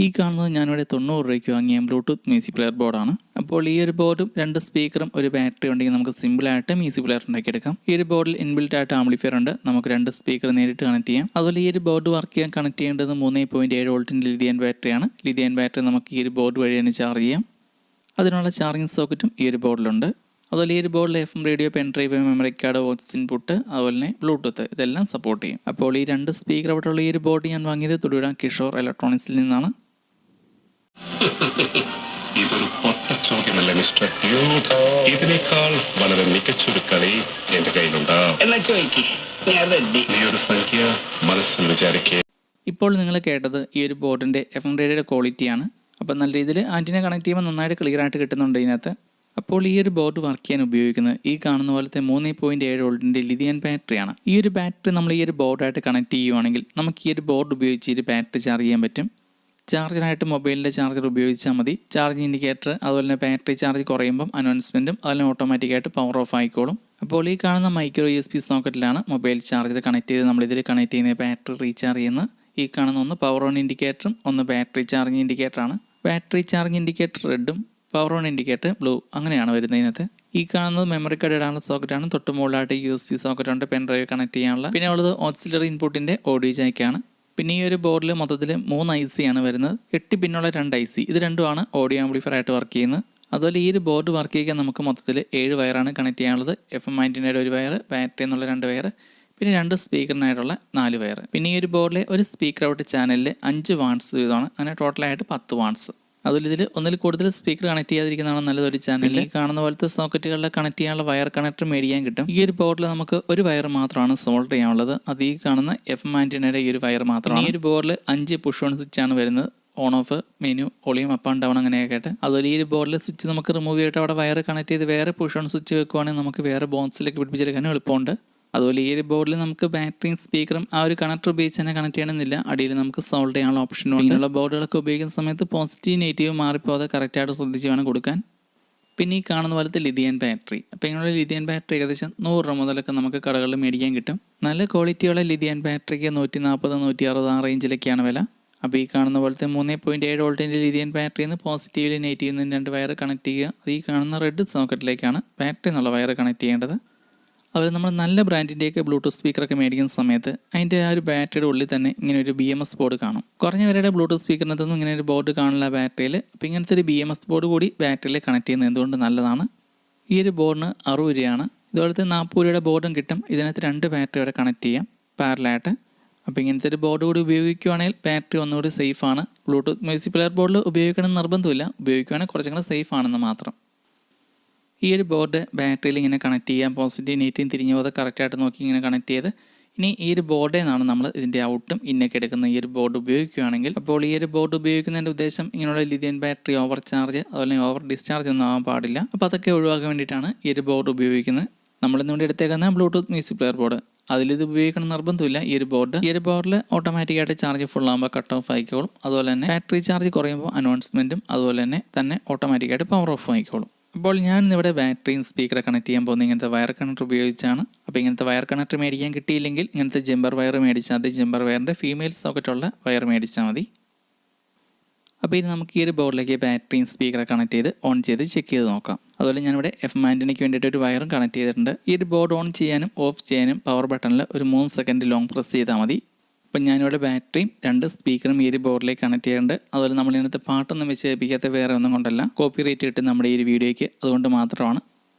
ഈ കാണുന്നത് ഞാനിവിടെ 90 രൂപയ്ക്ക് വാങ്ങിയ ബ്ലൂടൂത്ത് മ്യൂസിക് പ്ലെയർ ബോർഡാണ്. അപ്പോൾ ഈ ഒരു ബോർഡും 2 സ്പീക്കറും ഒരു ബാറ്ററി ഉണ്ടെങ്കിൽ നമുക്ക് സിമ്പിളായിട്ട് മ്യൂസിക് പ്ലെയർ ഉണ്ടാക്കിയെടുക്കാം. ഈ ഒരു ബോർഡിൽ ഇൻബിൽറ്റ് ആയിട്ട് ആംപ്ലിഫയർ ഉണ്ട്. നമുക്ക് 2 സ്പീക്കർ നേരിട്ട് കണക്ട് ചെയ്യാം. അതുപോലെ ഈ ഒരു ബോർഡ് വർക്ക് ചെയ്യാൻ കണക്ട് ചെയ്യേണ്ടത് 3.7 വോൾട്ടിൻ്റെ ലിഥിയം ബാറ്ററിയാണ്. ലിഥിയം ബാറ്ററി നമുക്ക് ഈ ഒരു ബോർഡ് വഴി തന്നെ ചാർജ് ചെയ്യാം. അതിനുള്ള ചാർജിങ് സോക്കറ്റും ഈ ഒരു ബോർഡിലുണ്ട്. അതുപോലെ ഈ ഒരു ബോർഡിൽ FM radio, pen drive, memory card, voice input, അതുപോലെ തന്നെ ബ്ലൂടൂത്ത് ഇതെല്ലാം സപ്പോർട്ട് ചെയ്യും. അപ്പോൾ ഈ 2 സ്പീക്കർ ആയിട്ടുള്ള ഈ ഒരു ബോർഡ് ഞാൻ വാങ്ങിയത് തൊടുപുഴ കിഷോർ ഇലക്ട്രോണിക്സിൽ നിന്നാണ്. ഇതൊരു പൊട്ട ചോദ്യമല്ല മിസ്റ്റർ. ഇതിനേക്കാൾ വളരെ മികച്ചൊരു കളി എന്റെ കയ്യിലുണ്ട്. നീ ഒരു സംഖ്യ മനസ്സിൽ വിചാരിക്കേ. ഇപ്പോൾ നിങ്ങൾ കേട്ടത് ഈ ഒരു ബോർഡിൻ്റെ FM റേഡിയോയുടെ ക്വാളിറ്റിയാണ്. അപ്പോൾ നല്ല രീതിയിൽ ആൻറ്റിന കണക്ട് ചെയ്യുമ്പോൾ നന്നായിട്ട് ക്ലിയർ ആയിട്ട് കിട്ടുന്നുണ്ട് ഇതിനകത്ത്. അപ്പോൾ ഈ ഒരു ബോർഡ് വർക്ക് ചെയ്യാൻ ഉപയോഗിക്കുന്നത് ഈ കാണുന്ന പോലത്തെ 3.7 വോൾട്ടിൻ്റെ ലിഥിയം ബാറ്ററിയാണ്. ഈ ഒരു ബാറ്ററി നമ്മൾ ഈ ഒരു ബോർഡായിട്ട് കണക്ട് ചെയ്യുവാണെങ്കിൽ നമുക്ക് ഈ ഒരു ബോർഡ് ഉപയോഗിച്ച് ഈ ഒരു ബാറ്ററി ചാർജ് ചെയ്യാൻ പറ്റും. ചാർജറായിട്ട് മൊബൈലിൻ്റെ ചാർജർ ഉപയോഗിച്ചാൽ മതി. ചാർജ് ഇൻഡിക്കേറ്റർ, അതുപോലെ തന്നെ ബാറ്ററി ചാർജ് കുറയുമ്പം അനൗൺസ്മെൻറ്റും അതുപോലെ ഓട്ടോമാറ്റിക്കായിട്ട് പവർ ഓഫ് ആയിക്കോളും. അപ്പോൾ ഈ കാണുന്ന മൈക്രോ USB സോക്കറ്റിലാണ് മൊബൈൽ ചാർജർ കണക്ട് ചെയ്ത് നമ്മളിതിൽ കണക്ട് ചെയ്യുന്ന ബാറ്ററി റീചാർജ് ചെയ്യുന്നത്. ഈ കാണുന്ന ഒന്ന് പവർ ഓൺ ഇൻഡിക്കേറ്ററും ഒന്ന് ബാറ്ററി ചാർജിങ് ഇൻഡിക്കേറ്ററാണ്. ബാറ്ററി ചാർജിങ് ഇൻഡിക്കേറ്റർ റെഡും പവർ ഓൺ ഇൻഡിക്കേറ്റർ ബ്ലൂ അങ്ങനെയാണ് വരുന്നതിനകത്ത്. ഈ കാണുന്നത് മെമ്മറി കാർഡ് ഇടാനുള്ള സോക്കറ്റാണ്. തൊട്ട് മുകളിലായിട്ട് USB സോക്കറ്റ് ഉണ്ട്, പെൻ ഡ്രൈവ് കണക്ട് ചെയ്യാനുള്ള. പിന്നെ ഉള്ളത് ഓക്സിലറി ഇൻപുട്ടിൻ്റെ ഓഡിയോ ജാക്കാണ്. പിന്നെ ഈ ഒരു ബോർഡിൽ മൊത്തത്തിൽ 3 IC ആണ് വരുന്നത്. 8 പിന്നുള്ള 2 IC, ഇത് രണ്ടുമാണ് ഓഡിയോ ആംപ്ലിഫയർ ആയിട്ട് വർക്ക് ചെയ്യുന്നത്. അതുപോലെ ഈ ഒരു ബോർഡ് വർക്ക് ചെയ്യാൻ നമുക്ക് മൊത്തത്തിൽ 7 വയറാണ് കണക്ട് ചെയ്യാനുള്ളത്. FM ആൻറ്റിനയുടെ ഒരു വയർ, ബാറ്ററി എന്നുള്ള 2 വയർ, പിന്നെ 2 സ്പീക്കറിനായിട്ടുള്ള 4 വയർ. പിന്നെ ഈ ഒരു ബോർഡിലെ ഒരു സ്പീക്കർ ഔട്ട് ചാനലിൽ 5 വാട്ട്സ് വീതമാണ്. അങ്ങനെ ടോട്ടലായിട്ട് 10 വാട്ട്സ്. അതുപോലെ ഇതിൽ ഒന്നിൽ കൂടുതൽ സ്പീക്കർ കണക്ട് ചെയ്യാതിരിക്കുന്നതാണ് നല്ലതൊരു ചാനലിൽ. ഈ കാണുന്ന പോലത്തെ സോക്കറ്റുകളിൽ കണക്ട് ചെയ്യാനുള്ള വയർ കണക്ടർ മേടിക്കാൻ കിട്ടും. ഈ ഒരു ബോർഡിൽ നമുക്ക് ഒരു വയർ മാത്രമാണ് സോൾഡർ ചെയ്യാനുള്ളത്. അത് ഈ കാണുന്ന FM ആൻറ്റിനയുടെ ഈ ഒരു വയർ മാത്രമാണ്. ഈ ഒരു ബോർഡിൽ 5 പുഷ് ഓൺ സ്വിച്ച് ആണ് വരുന്നത്. On of, menu, volume up and down അങ്ങനെയൊക്കെ ആയിട്ട്. അതുപോലെ ഈ ഒരു ബോർഡിൽ സ്വിച്ച് നമുക്ക് റിമൂവ് ചെയ്തിട്ട് അവിടെ വയർ കണക്ട് ചെയ്ത് വേറെ പുഷ് ഓൺ സ്വിച്ച് വെക്കുവാണെങ്കിൽ നമുക്ക് വേറെ ബോക്സിലേക്ക് പിടിപ്പിച്ചെടുക്കാനും എളുപ്പമുണ്ട്. അതുപോലെ ഈ ഒരു ബോർഡിൽ നമുക്ക് ബാറ്ററിയും സ്പീക്കറും ആ ഒരു കണക്ടർ ഉപയോഗിച്ച് തന്നെ കണക്ട് ചെയ്യണമെന്നില്ല. അടിയിൽ നമുക്ക് സോൾഡ് ചെയ്യാനുള്ള ഓപ്ഷനും ഉണ്ട്. ഇങ്ങനെയുള്ള ബോർഡുകളൊക്കെ ഉപയോഗിക്കുന്ന സമയത്ത് പോസിറ്റീവ് നെഗറ്റീവ് മാറിപ്പോകാതെ കറക്റ്റായിട്ട് ശ്രദ്ധിച്ച് വേണം കൊടുക്കാൻ. പിന്നെ ഈ കാണുന്ന പോലത്തെ ലിഥിയം ബാറ്ററി. അപ്പോൾ ഇങ്ങനെയുള്ള ലിഥിയം ബാറ്ററി ഏകദേശം 100 രൂപ മുതലൊക്കെ നമുക്ക് കടകളിൽ മേടിക്കാൻ കിട്ടും. നല്ല ക്വാളിറ്റിയുള്ള ലിഥിയം ബാറ്ററിക്ക് 140, 160 ആ റേഞ്ചിലൊക്കെയാണ് വില. അപ്പോൾ ഈ കാണുന്ന പോലത്തെ 3.7 വോൾട്ടിൻ്റെ ലിഥിയം ബാറ്ററിയിൽ നിന്ന് പോസിറ്റീവിൽ നെഗറ്റീവിൽ നിന്ന് 2 വയർ കണക്ട് ചെയ്യുക. അത് ഈ കാണുന്ന റെഡ് സോക്കറ്റിലേക്കാണ് ബാറ്ററി എന്നുള്ള വയർ കണക്ട് ചെയ്യേണ്ടത്. അതുപോലെ നമ്മൾ നല്ല ബ്രാൻഡിൻ്റെയൊക്കെ ബ്ലൂടൂത്ത് സ്പീക്കറൊക്കെ മേടിക്കുന്ന സമയത്ത് അതിൻ്റെ ആ ഒരു ബാറ്ററിയുടെ ഉള്ളിൽ തന്നെ ഇങ്ങനെ ഒരു BMS ബോർഡ് കാണും. കുറഞ്ഞ വിലയുടെ ബ്ലൂടൂത്ത് സ്പീക്കറിനകത്തൊന്നും ഇങ്ങനെ ഒരു ബോർഡ് കാണില്ല ബാറ്ററിയിൽ. അപ്പോൾ ഇങ്ങനത്തെ ഒരു BMS ബോർഡ് കൂടി ബാറ്ററിയിൽ കണക്ട് ചെയ്യുന്നത് എന്തുകൊണ്ട് നല്ലതാണ്. ഈ ഒരു ബോർഡിന് 60 രൂപയാണ്. ഇതുപോലത്തെ 40 രൂപയുടെ ബോർഡും കിട്ടും. ഇതിനകത്ത് 2 ബാറ്ററി വരെ കണക്ട് ചെയ്യാം പാരലായിട്ട്. അപ്പോൾ ഇങ്ങനത്തെ ഒരു ബോർഡ് കൂടി ഉപയോഗിക്കുകയാണെങ്കിൽ ബാറ്ററി ഒന്നുകൂടി സേഫാണ്. ബ്ലൂടൂത്ത് മ്യൂസിക് പ്ലെയർ ബോർഡിൽ ഉപയോഗിക്കണം നിർബന്ധമില്ല, ഉപയോഗിക്കുകയാണെങ്കിൽ കുറച്ചും കൂടെ സേഫ് ആണെന്ന് മാത്രം. ഈ ഒരു ബോർഡ് ബാറ്ററിയിൽ ഇങ്ങനെ കണക്ട് ചെയ്യാം. പോസിറ്റീവ് നെഗറ്റീവ് തിരിഞ്ഞു പോകാതെ കറക്റ്റായിട്ട് നോക്കി ഇങ്ങനെ കണക്ട് ചെയ്ത് ഇനി ഈ ഒരു ബോർഡിൽ നിന്നാണ് നമ്മൾ ഇതിൻ്റെ ഔട്ടും ഇന്നൊക്കെ എടുക്കുന്ന ഈ ഒരു ബോർഡ് ഉപയോഗിക്കുകയാണെങ്കിൽ. അപ്പോൾ ഈ ഒരു ബോർഡ് ഉപയോഗിക്കുന്നതിൻ്റെ ഉദ്ദേശം ഇങ്ങനെയുള്ള ലിഥിയം ബാറ്ററി ഓവർ ചാർജ് അതുപോലെ ഓവർ ഡിസ്ചാർജ് ഒന്നും ആവാൻ പാടില്ല. അപ്പോൾ അതൊക്കെ ഒഴിവാക്കാൻ വേണ്ടിയിട്ടാണ് ഈ ഒരു ബോർഡ് ഉപയോഗിക്കുന്നത്. നമ്മളിന്നുകൊണ്ട് എടുത്തേക്കുന്ന ബ്ലൂടൂത്ത് മ്യൂസിക് പ്ലെയർ ബോർഡ്, അതിലിത് ഉപയോഗിക്കണം നിർബന്ധമില്ല. ഈ ഒരു ബോർഡിൽ ഓട്ടോമാറ്റിക്കായിട്ട് ചാർജ് ഫുൾ ആകുമ്പോൾ കട്ട് ഓഫ് ആയിക്കോളും. അതുപോലെ തന്നെ ബാറ്ററി ചാർജ് കുറയുമ്പോൾ അനൗൺസ്മെൻറ്റും അതുപോലെ തന്നെ ഓട്ടോമാറ്റിക്കായിട്ട് പവർ ഓഫ് ആയിക്കോളും. അപ്പോൾ ഞാൻ ഇന്നിവിടെ ബാറ്ററിയും സ്പീക്കറെ കണക്ട് ചെയ്യാൻ പോകുന്നത് ഇങ്ങനത്തെ വയർ കണക്ടർ ഉപയോഗിച്ചാണ്. അപ്പോൾ ഇങ്ങനത്തെ വയർ കണക്ടർ മേടിക്കാൻ കിട്ടിയില്ലെങ്കിൽ ഇങ്ങനത്തെ ജമ്പർ വയർ മേടിച്ചാൽ മതി. ജമ്പർ വയറിൻ്റെ ഫീമെയിൽ സോക്കറ്റുള്ള വയർ മേടിച്ചാൽ മതി. അപ്പോൾ ഇനി നമുക്ക് ഈ ഒരു ബോർഡിലേക്ക് ബാറ്ററിയും സ്പീക്കറെ കണക്ട് ചെയ്ത് ഓൺ ചെയ്ത് ചെക്ക് ചെയ്ത് നോക്കാം. അതുപോലെ ഞാനിവിടെ FM ആൻറ്റിനയ്ക്ക് വേണ്ടിയിട്ട് ഒരു വയറും കണക്ട് ചെയ്തിട്ടുണ്ട്. ഈ ഒരു ബോർഡ് ഓൺ ചെയ്യാനും ഓഫ് ചെയ്യാനും പവർ ബട്ടണിൽ ഒരു 3 സെക്കൻഡ് ലോങ് പ്രസ് ചെയ്താൽ മതി. അപ്പം ഞാനിവിടെ ബാറ്ററിയും 2 സ്പീക്കറും ഈ ഒരു ബോർഡിലേക്ക് കണക്ട് ചെയ്യുന്നുണ്ട്. അതുപോലെ നമ്മൾ ഇതിനകത്ത് പാട്ടൊന്നും വെച്ച് കേൾപ്പിക്കാത്ത വേറെ ഒന്നും കൊണ്ടല്ല, കോപ്പി റേറ്റ് കിട്ടും നമ്മുടെ ഈ ഒരു വീഡിയോയ്ക്ക്, അതുകൊണ്ട് മാത്രമാണ്.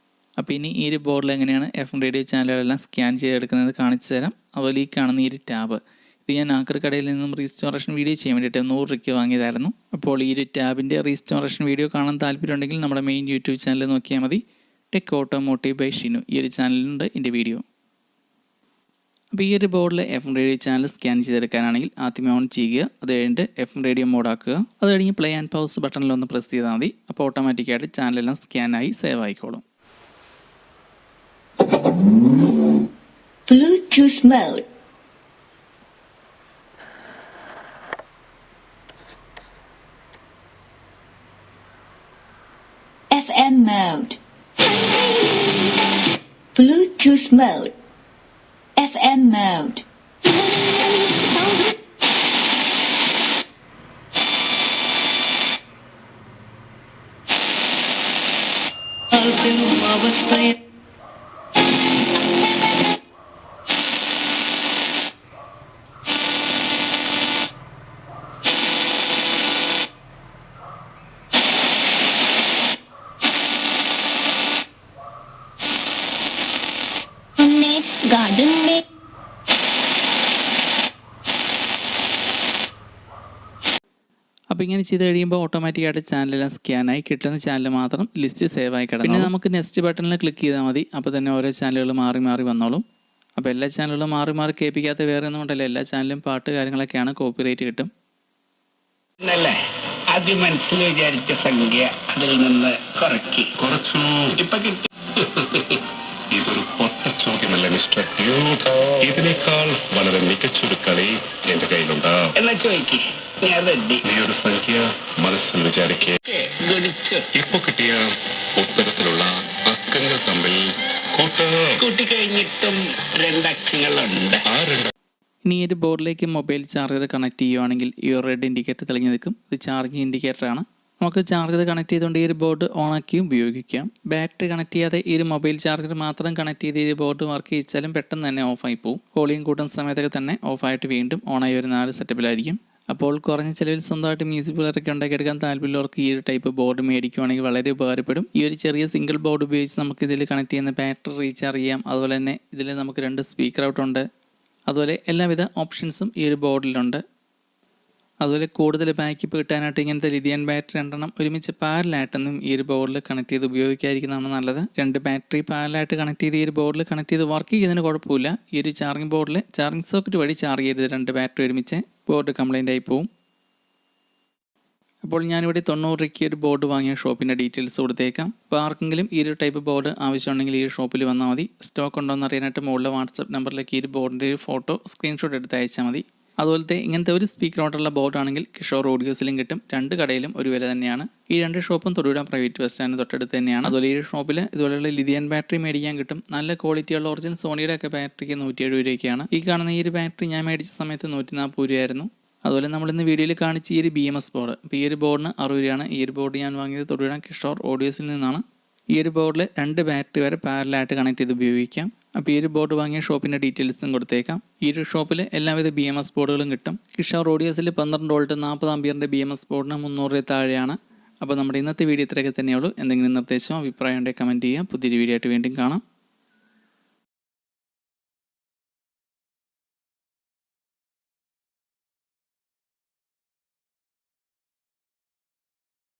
അപ്പോൾ ഇനി ഈ ഒരു ബോർഡിൽ എങ്ങനെയാണ് FM റേഡിയോ ചാനലുകളെല്ലാം സ്കാൻ ചെയ്തെടുക്കുന്നത് കാണിച്ചു തരാം. അതുപോലെ ഈ കാണുന്ന ഈ ഒരു ടാബ്, ഇത് ഞാൻ ആക്രി കടയിൽ നിന്നും റീസ്റ്റോറേഷൻ വീഡിയോ ചെയ്യാൻ വേണ്ടിയിട്ട് 100 രൂപയ്ക്ക് വാങ്ങിയതായിരുന്നു. അപ്പോൾ ഈ ഒരു ടാബിൻ്റെ റീസ്റ്റോറേഷൻ വീഡിയോ കാണാൻ താല്പര്യമുണ്ടെങ്കിൽ നമ്മുടെ മെയിൻ യൂട്യൂബ് ചാനൽ നോക്കിയാൽ മതി. ടെക് ഓട്ടോമോട്ടീവ് ബൈ ഷിനു, ഈ ഒരു ചാനലിലുണ്ട് എൻ്റെ വീഡിയോ. അപ്പോൾ ഈ ഒരു ബോർഡിൽ FM റേഡിയോ ചാനൽ സ്കാൻ ചെയ്തെടുക്കാനാണെങ്കിൽ ആദ്യമേ ഓൺ ചെയ്യുക. അത് കഴിഞ്ഞിട്ട് FM റേഡിയോ മോഡാക്കുക. അത് കഴിഞ്ഞ് പ്ലേ ആൻഡ് പൗസ് ബട്ടണിലൊന്ന് പ്രസ് ചെയ്താൽ മതി. അപ്പോൾ ഓട്ടോമാറ്റിക്കായിട്ട് ചാനലെല്ലാം സ്കാനായി സേവ് ആയിക്കോളും. Bluetooth mode. FM mode. Bluetooth mode. FM mode. பெறும் அவஸ்தை गार्डन में അപ്പോൾ ഇങ്ങനെ ചെയ്ത് കഴിയുമ്പോൾ ഓട്ടോമാറ്റിക്കായിട്ട് ചാനലെല്ലാം സ്കാനായി കിട്ടുന്ന ചാനൽ മാത്രം ലിസ്റ്റ് സേവ് ആയി കിടക്കും. പിന്നെ നമുക്ക് നെക്സ്റ്റ് ബട്ടണിൽ ക്ലിക്ക് ചെയ്താൽ മതി. അപ്പോൾ തന്നെ ഓരോ ചാനലുകൾ മാറി മാറി വന്നോളും. അപ്പോൾ എല്ലാ ചാനലുകളും മാറി മാറി കേൾപ്പിക്കാത്ത വേറെ ഒന്നും കൊണ്ടല്ല, എല്ലാ ചാനലും പാട്ട് കാര്യങ്ങളൊക്കെയാണ്, കോപ്പിറൈറ്റ് കിട്ടും. ആദ്യം മനസ്സിൽ വിചാരിച്ച സംഖ്യ അതിൽ നിന്ന് കുറച്ചു ഇപ്പൊ കിട്ടി. ഇതൊരു പൊട്ട ചോദ്യമല്ല മിസ്റ്റർ. ഇതിനേക്കാൾ വളരെ മികച്ചൊരു കളി എന്റെ കയ്യിലുണ്ട്. എന്നാ ചോദിക്ക്, ഞാൻ റെഡി. നീ ഒരു സംഖ്യ മനസ്സിൽ വിചാരിക്കേ. ഇപ്പൊ കിട്ടിയ ഉത്തരത്തിലുള്ള അക്കങ്ങൾ തമ്മിൽ കൂട്ടി കഴിഞ്ഞിട്ടും രണ്ടക്കങ്ങളുണ്ട്. ആ രണ്ട് ഇനി ഈ ഒരു ബോർഡിലേക്ക് മൊബൈൽ ചാർജർ കണക്ട് ചെയ്യുവാണെങ്കിൽ ഈ ഒരു റെഡ് ഇൻഡിക്കേറ്റർ തെളിഞ്ഞ് നിൽക്കും. ഇത് ചാർജിങ് ഇൻഡിക്കേറ്ററാണ്. നമുക്ക് ചാർജർ കണക്ട് ചെയ്തുകൊണ്ട് ഈ ഒരു ബോർഡ് ഓണാക്കി ഉപയോഗിക്കാം. ബാറ്ററി കണക്ട് ചെയ്യാതെ ഈ ഒരു മൊബൈൽ ചാർജർ മാത്രം കണക്ട് ചെയ്ത് ഈ ഒരു ബോർഡ് വർക്ക് ചെയ്യിച്ചാലും പെട്ടെന്ന് തന്നെ ഓഫായി പോകും. വോളിയം കൂട്ടുന്ന സമയത്തൊക്കെ തന്നെ ഓഫായിട്ട് വീണ്ടും ഓണായി വരുന്ന ആ ഒരു സെറ്റപ്പിലായിരിക്കും. അപ്പോൾ കുറഞ്ഞ ചിലവിൽ സ്വന്തമായിട്ട് മ്യൂസിക് പ്ലെയറൊക്കെ ഉണ്ടാക്കിയെടുക്കാൻ താല്പര്യമുള്ളവർക്ക് ഈ ഒരു ടൈപ്പ് ബോർഡ് മേടിക്കുവാണെങ്കിൽ വളരെ ഉപകാരപ്പെടും. ഈ ഒരു ചെറിയ സിംഗിൾ ബോർഡ് ഉപയോഗിച്ച് നമുക്ക് ഇതിൽ കണക്ട് ചെയ്യുന്ന ബാറ്ററി റീചാർജ് ചെയ്യാം. അതുപോലെ തന്നെ ഇതിൽ നമുക്ക് 2 സ്പീക്കർ ഔട്ടുണ്ട്. അതുപോലെ എല്ലാവിധ ഓപ്ഷൻസും ഈ ഒരു ബോർഡിലുണ്ട്. അതുപോലെ കൂടുതൽ ബാക്കപ്പ് കിട്ടാനായിട്ട് ഇങ്ങനത്തെ ലിഥിയം ബാറ്ററി 2 ഒരുമിച്ച് പാരലായിട്ടൊന്നും ഈ ഒരു ബോർഡിൽ കണക്ട് ചെയ്ത് ഉപയോഗിക്കാതിരിക്കുന്നതാണ് നല്ലത്. 2 ബാറ്ററി പാരലായിട്ട് കണക്ട് ചെയ്ത് ഈ ഒരു ബോർഡിൽ കണക്ട് ചെയ്ത് വർക്ക് ചെയ്യുന്നതിന് കുഴപ്പമില്ല. ഈ ഒരു ചാർജിങ് ബോർഡിൽ ചാർജിങ് സോക്കറ്റ് വഴി ചാർജ് ചെയ്ത് 2 ബാറ്ററി ഒരുമിച്ച് ബോർഡ് കംപ്ലൈൻ്റ് ആയി പോവും. അപ്പോൾ ഞാനിവിടെ 90 രൂപയ്ക്ക് ഒരു ബോർഡ് വാങ്ങിയ ഷോപ്പിൻ്റെ ഡീറ്റെയിൽസ് കൊടുത്തേക്കാം. അപ്പോൾ ആർക്കെങ്കിലും ഈ ഒരു ടൈപ്പ് ബോർഡ് ആവശ്യമുണ്ടെങ്കിൽ ഈ ഷോപ്പിൽ വന്നാൽ മതി. സ്റ്റോക്ക് ഉണ്ടോ എന്ന് അറിയാനായിട്ട് മുകളിലെ വാട്സപ്പ് നമ്പറിലേക്ക് ഈ ഒരു ബോർഡിൻ്റെ ഒരു ഫോട്ടോ സ്ക്രീൻഷോട്ട് എടുത്ത് അയച്ചാൽ മതി. അതുപോലത്തെ ഇങ്ങനത്തെ ഒരു സ്പീക്കറോട്ടുള്ള ബോർഡാണെങ്കിൽ കിഷോർ ഓഡിയോസിലും കിട്ടും. 2 കടയിലും ഒരു വില തന്നെയാണ്. ഈ 2 ഷോപ്പും തൊടുപുഴ പ്രൈവറ്റ് ബസ് സ്റ്റാൻഡ് തൊട്ടടുത്ത് തന്നെയാണ്. അതുപോലെ ഈ ഷോപ്പിൽ ഇതുപോലെയുള്ള ലിഥിയം ബാറ്ററി മേടിക്കാൻ കിട്ടും. നല്ല ക്വാളിറ്റിയുള്ള ഒറിജിനൽ സോണിയുടെ ഒക്കെ ബാറ്ററിക്ക് 170 രൂപയ്ക്കാണ്. ഈ കാണുന്ന ഈ ഒരു ബാറ്ററി ഞാൻ മേടിച്ച സമയത്ത് 140 രൂപയായിരുന്നു. അതുപോലെ നമ്മളിന്ന് വീഡിയോയിൽ കാണിച്ച ഈ ഒരു BMS ബോർഡ്, അപ്പോൾ ഈ ഒരു ബോർഡിന് 60 രൂപയാണ്. ഈ ഒരു ബോർഡ് ഞാൻ വാങ്ങിയത് തൊടുപുഴ കിഷോർ ഓഡിയോസിൽ നിന്നാണ്. ഈ ഒരു ബോർഡിൽ 2 ബാറ്ററി വരെ പാരലായിട്ട് കണക്ട് ചെയ്ത് ഉപയോഗിക്കാം. അപ്പോൾ ഈ ഒരു ബോർഡ് വാങ്ങിയ ഷോപ്പിൻ്റെ ഡീറ്റെയിൽസും കൊടുത്തേക്കാം. ഈ ഒരു ഷോപ്പിൽ എല്ലാവിധ BMS ബോർഡുകളും കിട്ടും. കിഷോർ ഓഡിയോസിൽ 12 വോൾട്ട് 40 ആംപിയറിൻ്റെ BMS ബോർഡിന് 300 രൂപ താഴെയാണ്. അപ്പോൾ നമ്മുടെ ഇന്നത്തെ വീഡിയോ ഇത്രയൊക്കെ തന്നെയുള്ളൂ. എന്തെങ്കിലും നിർദ്ദേശമോ അഭിപ്രായം ഉണ്ടെങ്കിൽ കമൻറ്റ് ചെയ്യുക. പുതിയൊരു വീഡിയോ ആയിട്ട് വീണ്ടും കാണാം.